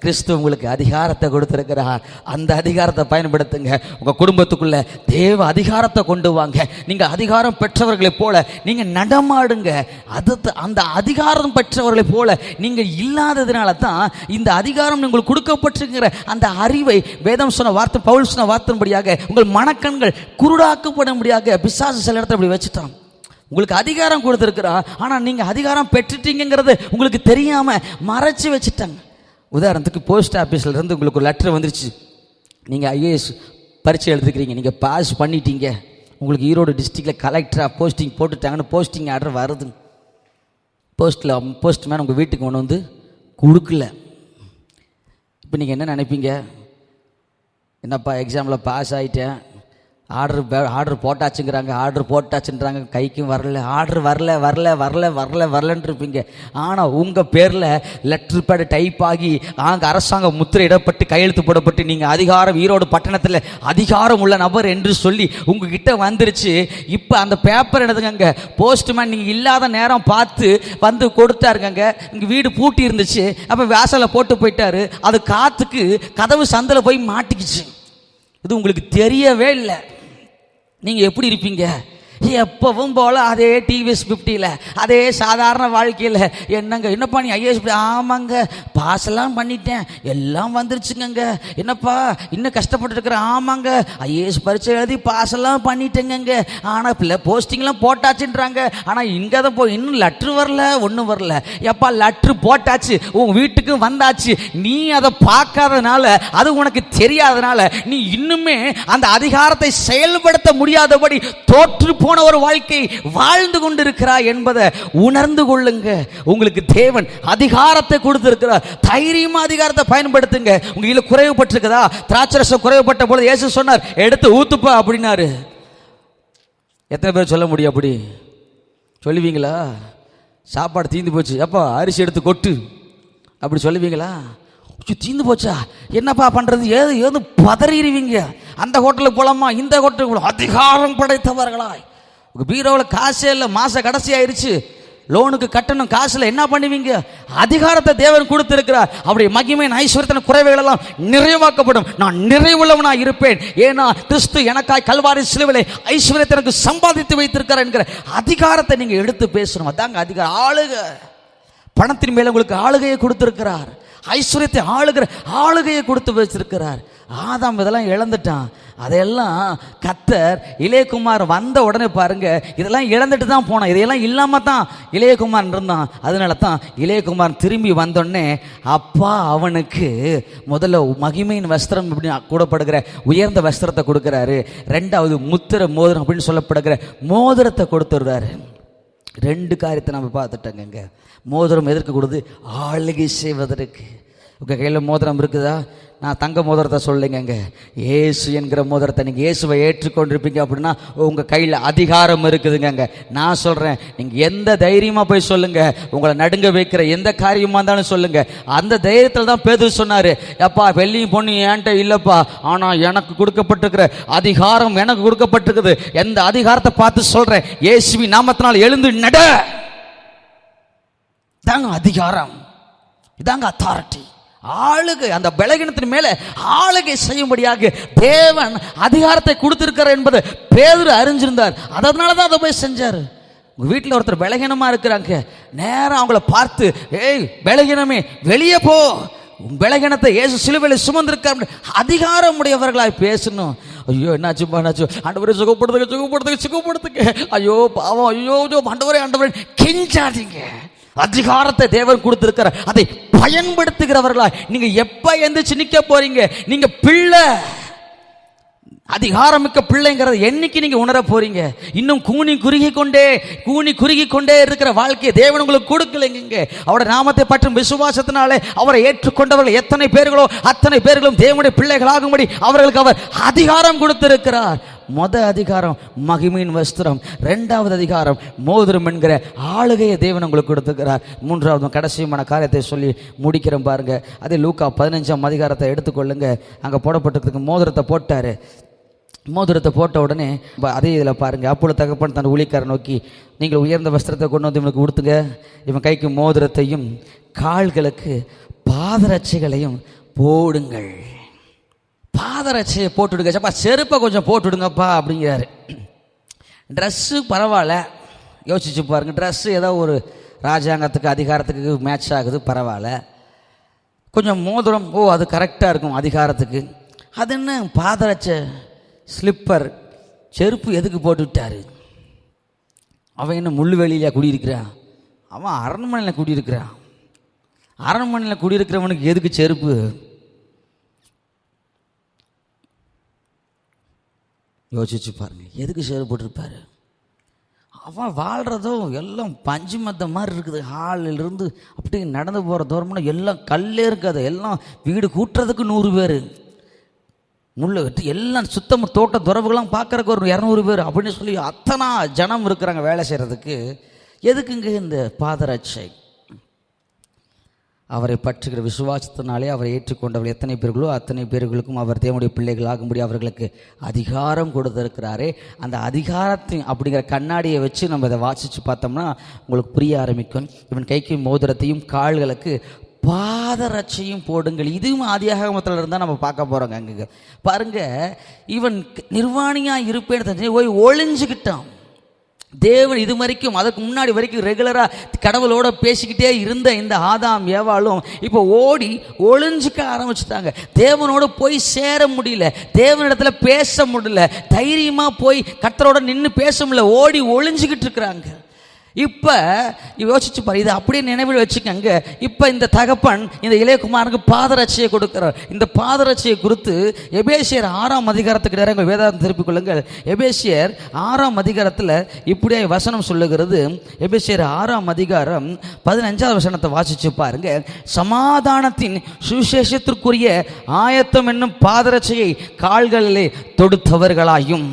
கிறிஸ்து உங்களுக்கு அதிகாரத்தை கொடுத்திருக்கிறார். அந்த அதிகாரத்தை பயன்படுத்துங்க. உங்கள் குடும்பத்துக்குள்ள தேவ அதிகாரத்தை கொண்டு வாங்க. நீங்கள் அதிகாரம் பெற்றவர்களைப் போல நீங்கள் நடமாடுங்க. அந்த அதிகாரம் பெற்றவர்களைப் போல நீங்கள் இல்லாததுனால தான் இந்த அதிகாரம் உங்களுக்கு கொடுக்கப்பட்டிருக்கிற அந்த அறிவை வேதம் சொன்ன வார்த்தை, பவுல் சொன்ன வார்த்தையின்படியாக உங்கள் மனக்கண்கள் குருடாக்கப்படும்படியாக பிசாசு சில இடத்துல அப்படி வச்சுட்டான். உங்களுக்கு அதிகாரம் கொடுத்துருக்குறான், ஆனால் நீங்கள் அதிகாரம் பெற்றுட்டீங்கிறது உங்களுக்கு தெரியாமல் மறைச்சி வச்சுட்டாங்க. உதாரணத்துக்கு போஸ்ட் ஆஃபீஸில் இருந்து உங்களுக்கு ஒரு லெட்டர் வந்துருச்சு. நீங்கள் ஐஏஎஸ் பரீட்சை எழுதுக்கிறீங்க, நீங்கள் பாஸ் பண்ணிட்டீங்க, உங்களுக்கு ஈரோடு டிஸ்ட்ரிக்டில் கலெக்டராக போஸ்டிங் போட்டுட்டாங்கன்னு போஸ்டிங் ஆர்டர் வருது. போஸ்ட்மேன் உங்கள் வீட்டுக்கு கொண்டு வந்து கொடுக்கல. இப்போ நீங்கள் என்ன நினைப்பீங்க? என்னப்பா எக்ஸாமில் பாஸ் ஆகிட்டேன், ஆர்டர் போட்டாச்சுங்கிறாங்க, ஆர்டர் போட்டாச்சுன்றாங்க, கைக்கும் வரல, ஆர்டர் வரலன்னு இருப்பீங்க. ஆனால் உங்கள் பேரில் லெட்டர் பேடு டைப் ஆகி அங்கே அரசாங்க முத்திரை இடப்பட்டு கையெழுத்து போடப்பட்டு நீங்கள் அதிகாரம், ஈரோடு பட்டணத்தில் அதிகாரம் உள்ள நபர் என்று சொல்லி உங்ககிட்ட வந்துருச்சு. இப்போ அந்த பேப்பர் எடுத்துக்கங்க, போஸ்ட்மேன் நீங்கள் இல்லாத நேரம் பார்த்து வந்து கொடுத்தாருங்க. இங்கே வீடு பூட்டி இருந்துச்சு, அப்போ வாசலில் போட்டு போயிட்டாரு. அது காற்றுக்கு கதவு சந்தில் போய் மாட்டிக்கிச்சு. இது உங்களுக்கு தெரியவே இல்லை. நீங்கள் எப்படி இருப்பீங்க? எப்பவும் போல் அதே டிவிஎஸ் 50ல் அதே சாதாரண வாழ்க்கையில் என்னப்பா நீ ஐஏஎஸ்? ஆமாங்க, பாஸ் எல்லாம் பண்ணிட்டேன், எல்லாம் வந்துருச்சுங்க. என்னப்பா இன்னும் கஷ்டப்பட்டு இருக்கிற? ஆமாங்க, ஐஏஎஸ் பரீட்சை எழுதி பாஸ் எல்லாம் பண்ணிட்டேங்க. ஆனால் பிள்ளை போஸ்டிங்லாம் போட்டாச்சுன்றாங்க, ஆனால் இங்கே தான் இன்னும் லெட்ரு வரல, ஒன்றும் வரல. எப்பா லெட்ரு போட்டாச்சு, உன் வீட்டுக்கு வந்தாச்சு, நீ அதை பார்க்காதனால, அது உனக்கு தெரியாதனால நீ இன்னுமே அந்த அதிகாரத்தை செயல்படுத்த முடியாதபடி தோற்று போன ஒரு வாழ்க்கை வாழ்ந்து கொண்டிருக்கிறார் என்பதை உணர்ந்து கொள்ளுங்க. உங்களுக்கு தேவன் அதிகாரத்தை கொடுத்திருக்கிறார். தைரியமா அதிகாரத்தை பயன்படுத்துங்க. உங்களுக்கு குறைவுபட்டிருக்குதா? திராட்சரசம் குறைவுபட்ட பொழுது இயேசு சொன்னார், எடுத்து ஊத்துப்பா அப்படின்னாரு. எத்தனை பேர் சொல்ல முடியும்? அப்படி சொல்லுவீங்களா? சாப்பாடு தீந்து போச்சு, அப்பா அரிசி எடுத்து கொட்டு அப்படி சொல்லுவீங்களா? தீந்து போச்சா, என்னப்பா பண்றது? ஏது பதறிடுவீங்க. அந்த ஹோட்டலுக்கு போலாமா, இந்த ஹோட்டலுக்கு போலாம். அதிகாரம் படைத்தவர்களாய் உங்க பீரோவில் காசே இல்லை, மாச கடைசி ஆயிடுச்சு, லோனுக்கு கட்டணும் காசுல, என்ன பண்ணுவீங்க? அதிகாரத்தை தேவன் கொடுத்திருக்கிறார். அப்படி மகிமையின் ஐஸ்வர்யத்தின் குறைவுகள் எல்லாம் நிறைவாக்கப்படும். நான் நிறைவுள்ளவனாய் இருப்பேன், ஏன்னா கிறிஸ்து எனக்காய் கல்வாரி சிலுவிலே ஐஸ்வர்யத்தை எனக்கு சம்பாதித்து வைத்திருக்கிறார் என்கிற அதிகாரத்தை நீங்க எடுத்து பேசணும். அதாங்க அதிகாரம். ஆளுக பணத்தின் மேல உங்களுக்கு ஆளுகையை கொடுத்திருக்கிறார். ஐஸ்வர்யத்தை ஆளுகையை கொடுத்து வச்சிருக்கிறார். ஆதாம் இதெல்லாம் இழந்துட்டான். அதையெல்லாம் கர்த்தர் இளையகுமார் வந்த உடனே பாருங்க, இதெல்லாம் இழந்துட்டு தான் போனான். இதையெல்லாம் இல்லாம தான் இளையகுமார் இருந்தான். அதனால தான் இளையகுமார் திரும்பி வந்தோடனே அப்பா அவனுக்கு முதல்ல மகிமையின் வஸ்திரம் அப்படின்னு கூடப்படுகிற உயர்ந்த வஸ்திரத்தை கொடுக்கிறாரு. ரெண்டாவது முத்திர மோதிரம் அப்படின்னு சொல்லப்படுகிற மோதிரத்தை கொடுத்துடுறாரு. ரெண்டு காரியத்தை நம்ம பார்த்துட்டோங்க. மோதிரம் எதற்கு கொடுத்து? ஆளுகை செய்வதற்கு. உங்கள் கையில் மோதிரம் இருக்குதா? நான் தங்க மோதிரத்தை சொல்லுங்க. ஏசு என்கிற மோதிரத்தை நீங்கள் இயேசுவை ஏற்றுக்கொண்டிருப்பீங்க அப்படின்னா உங்கள் கையில் அதிகாரம் இருக்குதுங்க. நான் சொல்கிறேன், நீங்கள் எந்த தைரியமாக போய் சொல்லுங்கள். உங்களை நடுங்க வைக்கிற எந்த காரியமாக இருந்தாலும் சொல்லுங்கள். அந்த தைரியத்தில் தான் பேதுரு சொன்னார், எப்பா வெள்ளியும் பொண்ணு ஏன்ட்ட இல்லைப்பா, ஆனால் எனக்கு கொடுக்கப்பட்டிருக்கிற அதிகாரம் எனக்கு கொடுக்கப்பட்டிருக்குது. எந்த அதிகாரத்தை பார்த்து சொல்கிறேன், இயேசுவின் நாமத்தினால் எழுந்து நட. இதாங்க அதிகாரம், இதாங்க அத்தாரிட்டி. ஆளுகை, அந்த பலகீனத்தின் மேல ஆளுகை செய்யும்படியாக தேவன் அதிகாரத்தை கொடுத்திருக்கிறார் என்பதை பேதுரு அறிஞ்சிருந்தார். அதனால தான் அதை போய் செஞ்சார். உங்க வீட்டில் ஒருத்தர் பலகீனமா இருக்கிறாங்க, நேரம் அவங்கள பார்த்து, ஏய் பலகீனமே வெளியே போ, பலகீனத்தை இயேசு சிலுவையில் சுமந்திருக்கார் அதிகாரம் உடையவர்களாய் பேசணும். ஐயோ என்னாச்சுப்பா, என்னாச்சு? ஆண்டவரே சுகப்படுத்துங்க, ஐயோ பாவம், ஐயோ ஆண்டவரே கெஞ்சாதீங்க. அதிகாரத்தை தேவன் கொடுத்திருக்கிறார், அதை பயன்படுத்துகிறவர்களா நீங்க எப்ப எந்திரிச்சு நிக்க போறீங்க? நீங்க பிள்ளை, அதிகாரமிக்க பிள்ளைங்கிறத என்னைக்கு நீங்க உணர போறீங்க? இன்னும் கூனி குறுகி கொண்டே இருக்கிற வாழ்க்கையை தேவன் உங்களுக்கு கொடுக்கலைங்க. அவருடைய நாமத்தை பற்றும் விசுவாசத்தினாலே அவரை ஏற்றுக்கொண்டவர்கள் எத்தனை பேர்களோ அத்தனை பேர்களும் தேவனுடைய பிள்ளைகளாகும்படி அவர்களுக்கு அவர் அதிகாரம் கொடுத்திருக்கிறார். அதிகாரம் மகிமையின் வஸ்திரம், இரண்டாவது அதிகாரம் மோதிரம் என்கிற ஆளுகையை தேவன் உங்களுக்கு கொடுத்துக்கிறார். மூன்றாவது கடைசியமான காரியத்தை சொல்லி முடிக்கிறோம் பாருங்க. அதே லூக்கா 15ஆம் அதிகாரத்தை எடுத்துக்கொள்ளுங்க. அங்கே போடப்பட்டிருக்கு, மோதிரத்தை போட்டாரு. மோதிரத்தை போட்ட உடனே அதே இதில் பாருங்க, அப்பொழுது தகப்பன் தன் ஊழியக்காரரை நோக்கி, நீங்கள் உயர்ந்த வஸ்திரத்தை கொண்டு வந்து இவனுக்கு கொடுத்துங்க, இவன் கைக்கு மோதிரத்தையும் கால்களுக்கு பாதரட்சைகளையும் போடுங்கள். பாதரட்சையை போட்டுடுங்க. சப்பா செருப்பை கொஞ்சம் போட்டுடுங்கப்பா அப்படிங்கிறாரு. ட்ரெஸ்ஸு பரவாயில்ல, யோசிச்சு பாருங்க. ட்ரெஸ்ஸு ஏதோ ஒரு ராஜாங்கத்துக்கு அதிகாரத்துக்கு மேட்ச் ஆகுது, பரவாயில்ல. கொஞ்சம் மோதிரம், ஓ அது கரெக்டாக இருக்கும் அதிகாரத்துக்கு. அது என்ன பாதரட்சை, ஸ்லிப்பர், செருப்பு எதுக்கு போட்டுவிட்டாரு? அவன் என்ன முள்ளுவெளியில் குடியிருக்கிறான்? அவன் அரண்மனையில் குடியிருக்கிறான். அரண்மனையில் குடியிருக்கிறவனுக்கு எதுக்கு செருப்பு? யோசிச்சு பாருங்க, எதுக்கு செருப்பு போட்டிருப்பாரு? அவன் வாழ்கிறதும் எல்லாம் பஞ்சு மத்த மாதிரி இருக்குது. ஹாலிலிருந்து அப்படி நடந்து போகிற தூரம்னா எல்லாம் கல்லே இருக்காது. எல்லாம் வீடு கூட்டுறதுக்கு 100 பேர், முள்ளு எல்லாம் சுத்தம் தோட்ட துறவுகள்லாம் பார்க்குறக்கு ஒரு 200 பேர் அப்படின்னு சொல்லி அத்தனை ஜனம் இருக்கிறாங்க வேலை செய்கிறதுக்கு. எதுக்குங்க இந்த பாதரட்சை? அவரை பற்றுகிற விசுவாசத்தினாலே அவரை ஏற்றுக்கொண்டவர் எத்தனை பேர்களோ அத்தனை பேர்களுக்கும் அவர் தேவனுடைய பிள்ளைகள் ஆகும்படி அவர்களுக்கு அதிகாரம் கொடுத்திருக்கிறாரே. அந்த அதிகாரத்தின் அப்படிங்கிற கண்ணாடியை வச்சு நம்ம இதை வாசித்து பார்த்தோம்னா உங்களுக்கு புரிய ஆரம்பிக்கும். இவன் கைக்கு மோதிரத்தையும் கால்களுக்கு பாதரட்சையும் போடுங்கள். இதுவும் ஆதியாகமத்தில் இருந்தால் நம்ம பார்க்க போகிறோங்க. அங்கே பாருங்க, இவன் நிர்வாணியாக இருப்பேன்னு தெரிஞ்சு போய் ஒளிஞ்சுக்கிட்டான். தேவன் இது வரைக்கும் அதுக்கு முன்னாடி வரைக்கும் ரெகுலராக கடவுளோட பேசிக்கிட்டே இருந்த இந்த ஆதாம் ஏவாளும் இப்போ ஓடி ஒளிஞ்சிக்க ஆரம்பிச்சுட்டாங்க. தேவனோட போய் சேர முடியல, தேவனிடத்துல பேச முடியல, தைரியமாக போய் கர்த்தரோட நின்று பேச முடியல, ஓடி ஒளிஞ்சிக்கிட்டு இருக்கிறாங்க. இப்போ யோசிச்சு பாரு, இதை அப்படியே நினைவில் வச்சுக்கங்க. இப்போ இந்த தகப்பன் இந்த இளையகுமாரனுக்கு பாதரட்சையை கொடுக்கிறார். இந்த பாதரட்சையை குறித்து எபேசியர் 6ஆம் அதிகாரத்துக்கு நேரம் வேதாந்தம் திருப்பிக் கொள்ளுங்கள். எபேசியர் 6ஆம் அதிகாரத்தில் இப்படியே வசனம் சொல்லுகிறது. எபேசியர் 6ஆம் அதிகாரம் 15வது வசனத்தை வாசிச்சு பாருங்க. சமாதானத்தின் சுவிசேஷத்திற்குரிய ஆயத்தம் என்னும் பாதரட்சையை கால்களிலே தொடுத்தவர்களாயும்,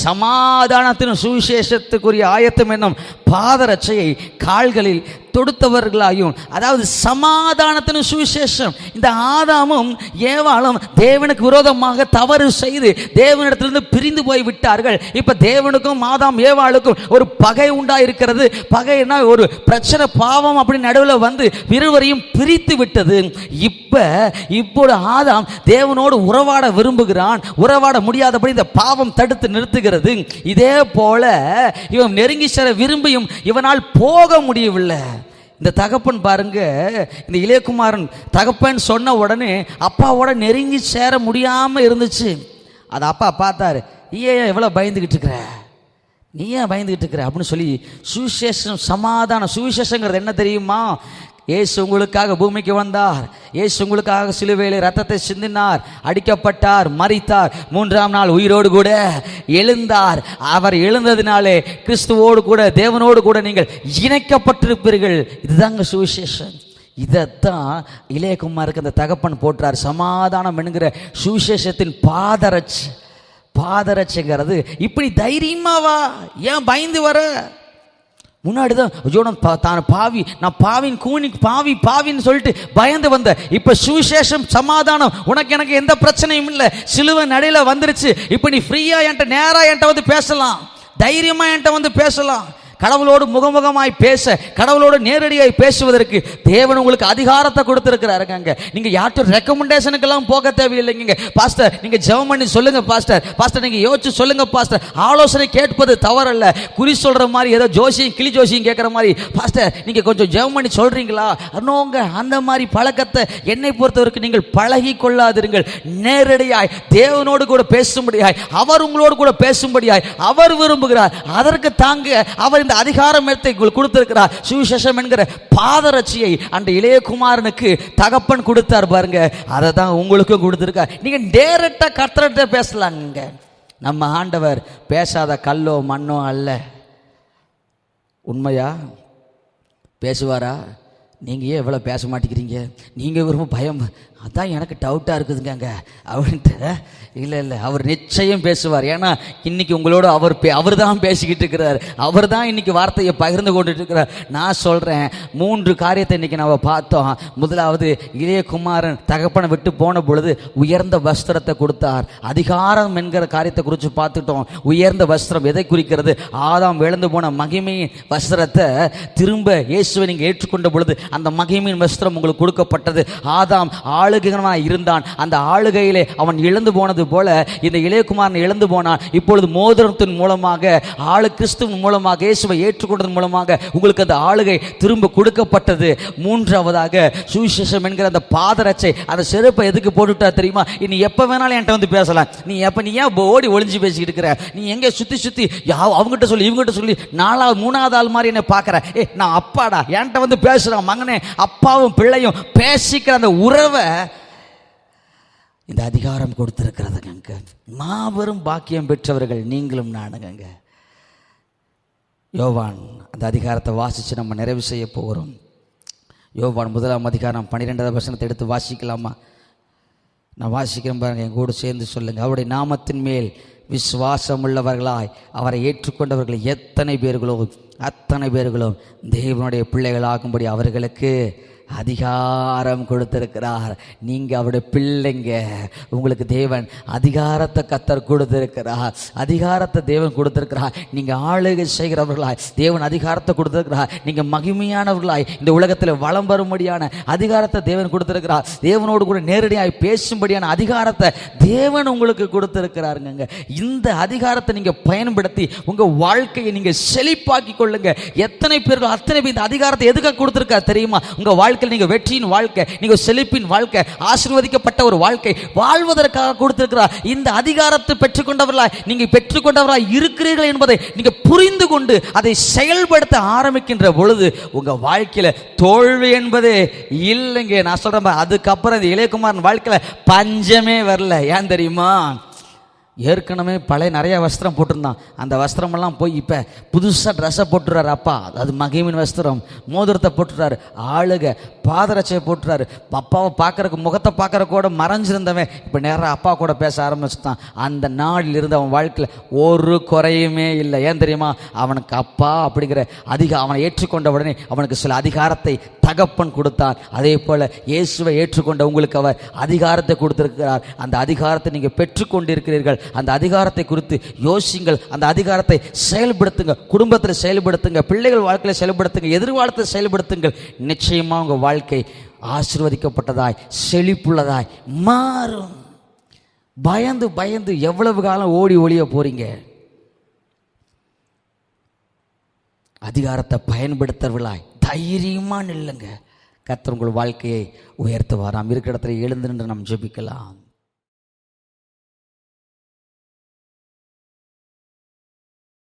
சமாதானத்தின் சுவிசேஷத்துக்குரிய ஆயத்தம் என்னும் பாதரட்சையை கால்களில் தொடுத்தவர்களாயும். அதாவது சமாதானத்தின் சுவிசேஷம். இந்த ஆதாமும் ஏவாளும் தேவனுக்கு விரோதமாக தவறு செய்து தேவனிடத்திலிருந்து பிரிந்து போய் விட்டார்கள். இப்ப தேவனுக்கும் ஆதாம் ஏவாளுக்கும் ஒரு பகை உண்டாயிருக்கிறது. பகைனா ஒரு பிரச்சனை, பாவம் அப்படி நடுவில் வந்து இருவரையும் பிரித்து விட்டது. இப்போது ஆதாம் தேவனோடு உறவாட விரும்புகிறான். உறவாட முடியாதபடி இந்த பாவம் தடுத்து நிறுத்துகிறது. இதே போல இவன் நெருங்கி செல்ல விரும்பியும் இவனால் போக முடியவில்லை. இந்த தகப்பன் பாருங்க, இந்த இளையகுமாரன் தகப்பன் சொன்ன உடனே அப்பாவோட நெருங்கி சேர முடியாம இருந்துச்சு. அது அப்பா பார்த்தாரு. நீ ஏன் எவ்வளவு பயந்துகிட்டு இருக்கிற, நீ ஏன் பயந்துகிட்டு இருக்கிற அப்படின்னு சொல்லி சுவிசேஷம், சமாதானம். சுவிசேஷங்கிறது என்ன தெரியுமா? இயேசு உங்களுக்காக பூமிக்கு வந்தார், இயேசு உங்களுக்காக சிலுவையிலே ரத்தத்தை சிந்தினார், அடிக்கப்பட்டார், மரித்தார், 3ஆம் நாள் உயிரோடு கூட எழுந்தார். அவர் எழுந்ததினாலே கிறிஸ்துவோடு கூட தேவனோடு கூட நீங்கள் இணைக்கப்பட்டிருப்பீர்கள். இதுதாங்க சுவிசேஷம். இதைத்தான் இளையகுமாருக்கு அந்த தகப்பன் போட்டார். சமாதானம் என்கிற சுவிசேஷத்தின் பாதரட்சைங்கிறது. இப்படி தைரியமாவா, ஏன் பயந்து வர? முன்னாடி தான் தான் பாவி, நான் பாவின் கூனி பாவின்னு சொல்லிட்டு பயந்து வந்த. இப்ப சுவிசேஷம், சமாதானம், உனக்கு எனக்கு எந்த பிரச்சனையும் இல்லை, சிலுவை நடையில வந்துருச்சு. இப்ப நீ ஃப்ரீயா என்கிட்ட நேரா என்கிட்ட வந்து பேசலாம், தைரியமா என்கிட்ட வந்து பேசலாம். கடவுளோடு முகமுகமாய் பேச, கடவுளோடு நேரடியாய் பேசுவதற்கு தேவன் உங்களுக்கு அதிகாரத்தை கொடுத்திருக்கிறாருங்க. நீங்க யார்கிட்ட ரெக்கமெண்டேஷனுக்கெல்லாம் போக தேவையில்லைங்க. பாஸ்டர் நீங்க ஜெபம் பண்ணி சொல்லுங்க பாஸ்டர் நீங்க யோசிச்சு சொல்லுங்க பாஸ்டர். ஆலோசனை கேட்பது தவறல்ல. குறி சொல்ற மாதிரி ஏதோ ஜோசியும் கிளி ஜோசியும் கேட்கிற மாதிரி பாஸ்டர் நீங்க கொஞ்சம் ஜெபம் பண்ணி சொல்றீங்களா, அந்த மாதிரி பழக்கத்தை என்னை பொறுத்தவரைக்கும் நீங்கள் பழகி கொள்ளாதிருங்கள். நேரடியாய் தேவனோடு கூட பேசும்படியாய், அவர் உங்களோடு கூட பேசும்படியாய் அவர் விரும்புகிறார். அதற்கு தாங்க அவர் இந்த அதிகாரத்தை கொடுத்திருக்கிறார். சுவிசேஷம் என்கிற பாதரட்சியை அந்த இளையகுமாரனுக்கு தகப்பன் கொடுத்தார் பாருங்க. அதை தான் உங்களுக்கும் கொடுத்திருக்கார். நீங்க டைரக்டா கர்த்தர்கிட்ட பேசலாங்க. நம்ம ஆண்டவர் பேசாத கல்லோ மண்ணோ அல்ல. உண்மையா பேசுவாரா? நீங்கள் ஏன் இவ்வளோ பேச மாட்டேங்கிறீங்க, நீங்கள் விரும்ப பயம், அதான் எனக்கு டவுட்டாக இருக்குதுங்க அப்படின்ட்டு. இல்லை அவர் நிச்சயம் பேசுவார். ஏன்னா இன்னைக்கு உங்களோட அவர் தான் பேசிக்கிட்டு இருக்கிறார். அவர் தான் இன்னைக்கு வார்த்தையை பகிர்ந்து கொண்டுட்டு இருக்கிறார். நான் சொல்கிறேன், 3 காரியத்தை இன்னைக்கு நம்ம பார்த்தோம். முதலாவது, இளையகுமாரன் தகப்பனை விட்டு போன பொழுது உயர்ந்த வஸ்திரத்தை கொடுத்தார். அதிகாரம் என்கிற காரியத்தை குறித்து பார்த்துட்டோம். உயர்ந்த வஸ்திரம் எதை குறிக்கிறது? ஆதாம் இழந்து போன மகிமையின் வஸ்திரத்தை திரும்ப இயேசுவை நீங்கள் ஏற்றுக்கொண்ட பொழுது அந்த மகிமையின் வஸ்திரம் உங்களுக்கு கொடுக்கப்பட்டது. ஆதாம் ஆளுகிறவனாய் இருந்தான். அந்த ஆளுகையிலே அவன் இழந்து போனது போல இந்த இளையகுமாரன் இழந்து போனான். இப்பொழுது மோதிரத்தின் மூலமாக கிறிஸ்துவின் மூலமாக இயேசுவை ஏற்றுக்கொண்டதன் மூலமாக உங்களுக்கு அந்த ஆளுகை திரும்ப கொடுக்கப்பட்டது. மூன்றாவதாக சுவிசேஷம் என்கிற அந்த பாதரட்சை, அந்த செருப்பை எதுக்கு போட்டுட்டா தெரியுமா? நீ எப்ப வேணாலும் என்கிட்ட வந்து பேசலாம். நீ ஏன் ஓடி ஒளிஞ்சு பேசிக்கிட்டு இருக்கிற? நீ எங்க சுத்தி அவங்ககிட்ட சொல்லி இவங்ககிட்ட சொல்லி நாலாவது மூணாவது ஆள் மாதிரி என்ன பார்க்கற? நான் அப்பாடா, என்கிட்ட வந்து பேசுறான் மகனே. அப்பாவும் பிள்ளையும் பேசிக்கிற அந்த உறவை இந்த அதிகாரம் கொடுத்திருக்கிறதுங்க. மாபெரும் பாக்கியம் பெற்றவர்கள் நீங்களும் நானுங்க. யோவான் அந்த அதிகாரத்தை வாசித்து நம்ம நிறைவு செய்ய போகிறோம். யோவான் 1ஆம் அதிகாரம் 12வது வசனத்தை எடுத்து வாசிக்கலாமா? நான் வாசிக்கிறேன் பாருங்க, என் கூட சேர்ந்து சொல்லுங்க. அவருடைய நாமத்தின் மேல் விசுவாசம் உள்ளவர்களாய் அவரை ஏற்றுக்கொண்டவர்கள் எத்தனை பேர்களோ அத்தனை பேர்களும் தேவனுடைய பிள்ளைகளாகும்படி அவர்களுக்கு அதிகாரம் கொடுத்திருக்கிறார். நீங்க அவருடைய பிள்ளைங்க. உங்களுக்கு தேவன் அதிகாரத்தை கர்த்தர் கொடுத்திருக்கிறார். அதிகாரத்தை தேவன் கொடுத்திருக்கிறார். நீங்க ஆளுகை செய்கிறவர்களாய் தேவன் அதிகாரத்தை கொடுத்திருக்கிறார். நீங்க மகிமையானவர்களாய் இந்த உலகத்தில் வளம் வரும்படியான அதிகாரத்தை தேவன் கொடுத்திருக்கிறார். தேவனோடு கூட நேரடியாய் பேசும்படியான அதிகாரத்தை தேவன் உங்களுக்கு கொடுத்திருக்கிறாருங்க. இந்த அதிகாரத்தை நீங்க பயன்படுத்தி உங்க வாழ்க்கையை நீங்க செழிப்பாக்கி கொள்ளுங்க. எத்தனை பேர்கள் அத்தனை பேர் இந்த அதிகாரத்தை எதுக்காக கொடுத்திருக்கார் தெரியுமா? உங்க வாழ்க்கை நீங்க வெற்றியின் வாழ்க்கை, நீங்க செழிப்பின் வாழ்க்கை, ஆசீர்வதிக்கப்பட்ட ஒரு வாழ்க்கை வாழ்வதற்காக கொடுத்திருக்கிறார். இந்த அதிகாரத்தை பெற்றுக்கொண்டவர்களாய் நீங்க பெற்றுக்கொண்டவர்களாய் இருக்கிறீர்கள் என்பதை நீங்க புரிந்து கொண்டு அதை செயல்படுத்த ஆரம்பிக்கின்ற பொழுது உங்க வாழ்க்கையில தோல்வி என்பதே இல்லைங்க. நான் சொல்றேன், அதுக்கப்புறம் இந்த இளையகுமாரன் வாழ்க்கையில பஞ்சமே வரல. ஏன் தெரியுமா? ஏற்கனவே பழைய நிறைய வஸ்திரம் போட்டிருந்தான். அந்த வஸ்திரமெல்லாம் போய் இப்போ புதுசாக ட்ரெஸ்ஸை போட்டுறாரு அப்பா. அது மகிமின் வஸ்திரம். மோதிரத்தை போட்டுறாரு, ஆளுக பாதரட்சையை போட்டுறாரு. அப்பாவை பார்க்கறக்கு, முகத்தை பார்க்கற கூட மறைஞ்சிருந்தவன் இப்போ நேராக அப்பா கூட பேச ஆரம்பிச்சுட்டான். அந்த நாளில் இருந்து அவன் வாழ்க்கையில் ஒரு குறையுமே இல்லை. ஏன் தெரியுமா? அவனுக்கு அப்பா அப்படிங்கிற அவனை ஏற்றுக்கொண்ட உடனே அவனுக்கு சில அதிகாரத்தை தகப்பன் கொடுத்தார். அதே போல் இயேசுவை ஏற்றுக்கொண்ட உங்களுக்கு அவர் அதிகாரத்தை கொடுத்திருக்கிறார். அந்த அதிகாரத்தை நீங்கள் பெற்றுக்கொண்டிருக்கிறீர்கள். அந்த அதிகாரத்தை குறித்து யோசிங்கள். அந்த அதிகாரத்தை செயல்படுத்துங்க. குடும்பத்தில் செயல்படுத்துங்க, பிள்ளைகள் வாழ்க்கையில் செயல்படுத்துங்க, எதிர்காலத்தில் செயல்படுத்துங்கள். நிச்சயமாக உங்கள் வாழ்க்கை ஆசீர்வதிக்கப்பட்டதாய் செழிப்புள்ளதாய் மாறும். பயந்து பயந்து எவ்வளவு காலம் ஓடி ஒளிய போறீங்க? அதிகாரத்தை பயன்படுத்துறவர்களாய் தைரியமா நில்லுங்க. கர்த்தர் உங்கள் வாழ்க்கையை உயர்த்துவார். நாம் இருக்கிற இடத்துல எழுந்து நின்று நாம் ஜெபிக்கலாம்.